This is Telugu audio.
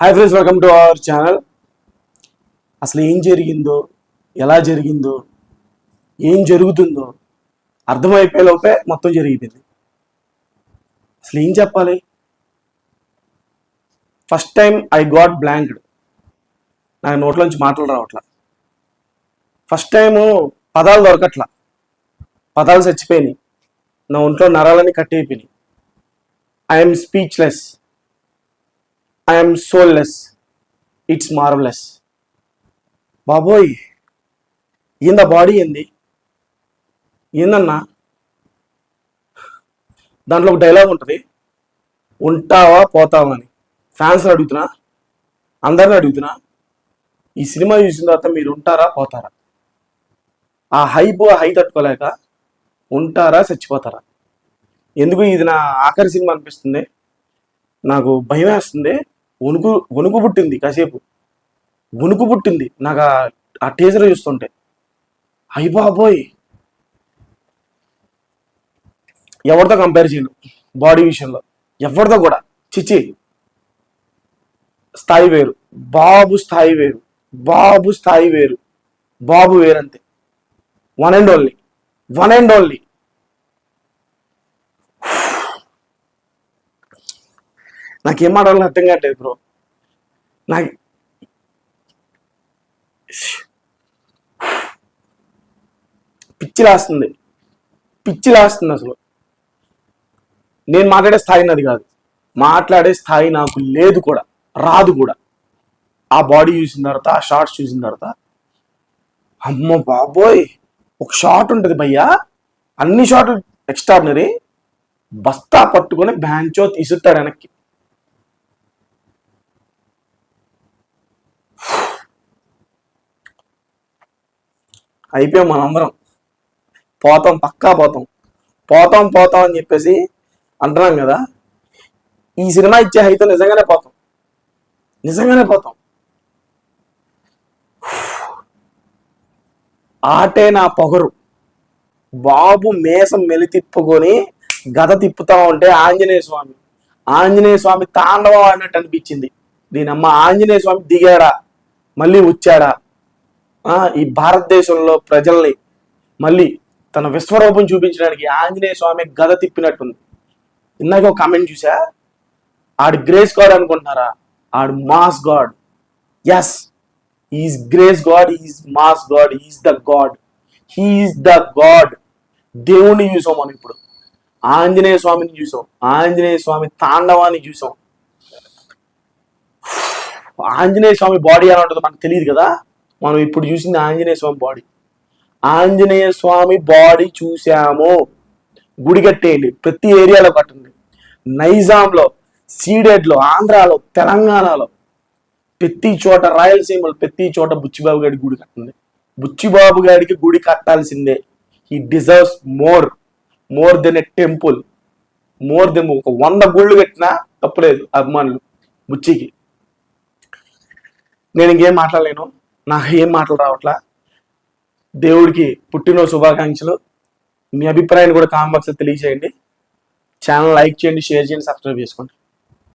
Hi friends, welcome to our channel. అసలు ఏం జరిగిందో, ఎలా జరిగిందో, ఏం జరుగుతుందో అర్థమైపోయే లోపే మొత్తం జరిగిపోయింది. అసలు ఏం చెప్పాలి? First time I got blanked. నాకు నోట్లోంచి మాటలు రావట్లా. ఫస్ట్ టైము పదాలు దొరకట్లా, పదాలు చచ్చిపోయినాయి, నా ఒంట్లో నరాలని కట్టయిపోయినాయి. I'm speechless, I'm soulless, it's marvellous. బాబోయ్, ఏందా బాడీ, ఏందన్నా? దాంట్లో ఒక డైలాగ్ ఉంటుంది, ఉంటావా పోతావా అని. ఫ్యాన్స్ అడుగుతున్నా, అందరిని అడుగుతున్నా, ఈ సినిమా చూసిన తర్వాత మీరు ఉంటారా పోతారా? ఆ హై తట్టుకోలేక ఉంటారా చచ్చిపోతారా? ఎందుకు ఇది నా ఆఖరి సినిమా అనిపిస్తుంది, నాకు భయం వేస్తుంది, వణుకు పుట్టింది, కాసేపు వణుకు పుట్టింది నాకు ఆ టీజర్ చూస్తుంటే. అయ్య బాబోయ్, ఎవరితో కంపేర్ చేయను బాడీ విషయంలో, ఎవరితో కూడా. చిచ్చి, స్థాయి వేరు, బాబు స్థాయి వేరు, బాబు స్థాయి వేరు, బాబు వేరంతే. One and only. నాకేం మాట్లాడాలో అర్థం కావట్లేదు బ్రో. నాకు పిచ్చి లేస్తుంది అసలు. నేను మాట్లాడే స్థాయి నాది కాదు, మాట్లాడే స్థాయి నాకు లేదు కూడా, రాదు కూడా. ఆ బాడీ చూసిన తర్వాత, ఆ షార్ట్స్ చూసిన తర్వాత, అమ్మ బాబోయ్, ఒక షాట్ ఉంటుంది భయ్యా, అన్ని షాట్లు ఎక్స్ట్రాడినరీ. బస్తా పట్టుకొని బ్యాంచో తీసుతాడు వెనక్కి. అయిపోయాం మనందరం, పోతాం, పక్కా పోతాం అని చెప్పేసి అంటున్నాం కదా. ఈ సినిమా ఇచ్చే హైతో నిజంగానే పోతాం. ఆటే నా పొగరు. బాబు మేసం మెలి తిప్పుకొని గద తిప్పుతా ఉంటే ఆంజనేయ స్వామి తాండవం ఆడినట్టు అనిపించింది. దీనమ్మ, ఆంజనేయ స్వామి దిగాడా, మళ్ళీ వచ్చాడా, ఈ భారతదేశంలో ప్రజల్ని మళ్ళీ తన విశ్వరూపం చూపించడానికి ఆంజనేయ స్వామి గద తిప్పినట్టుంది. ఇందాక ఒక కామెంట్ చూసా, ఆడు గ్రేస్ గాడ్ అనుకుంటున్నారా? ఆడు mass god. Yes, is grace god, is mass god, is the god. దేవుణ్ణి చూసాం మనం ఇప్పుడు, ఆంజనేయ స్వామిని చూసాం, ఆంజనేయ స్వామి తాండవాన్ని చూసాం. ఆంజనేయ స్వామి బాడీ ఎలా ఉంటుందో మనకు తెలియదు కదా. మనం ఇప్పుడు చూసింది ఆంజనేయ స్వామి బాడీ. ఆంజనేయ స్వామి బాడీ చూసాము. గుడి కట్టేయండి, ప్రతి ఏరియాలో కట్టండి. నైజాంలో, సీడెడ్లో, ఆంధ్రాలో, తెలంగాణలో, ప్రతి చోట, రాయలసీమలో ప్రతి చోట బుచ్చిబాబు గారి గుడి కట్టండి. బుచ్చిబాబు గారికి గుడి కట్టాల్సిందే. He deserves more than a temple, more than ఒక 100 గుళ్ళు కట్టినా తప్పులేదు అభిమానులు బుచ్చికి. నేను ఇంకేం మాట్లాడలేను, నాకు ఏం మాటలు రావట్లా. దేవుడికి పుట్టినరోజు శుభాకాంక్షలు. మీ అభిప్రాయాన్ని కూడా కామెంట్ బాక్స్లో తెలియజేయండి. ఛానల్ లైక్ చేయండి, షేర్ చేయండి, సబ్స్క్రైబ్ చేసుకోండి.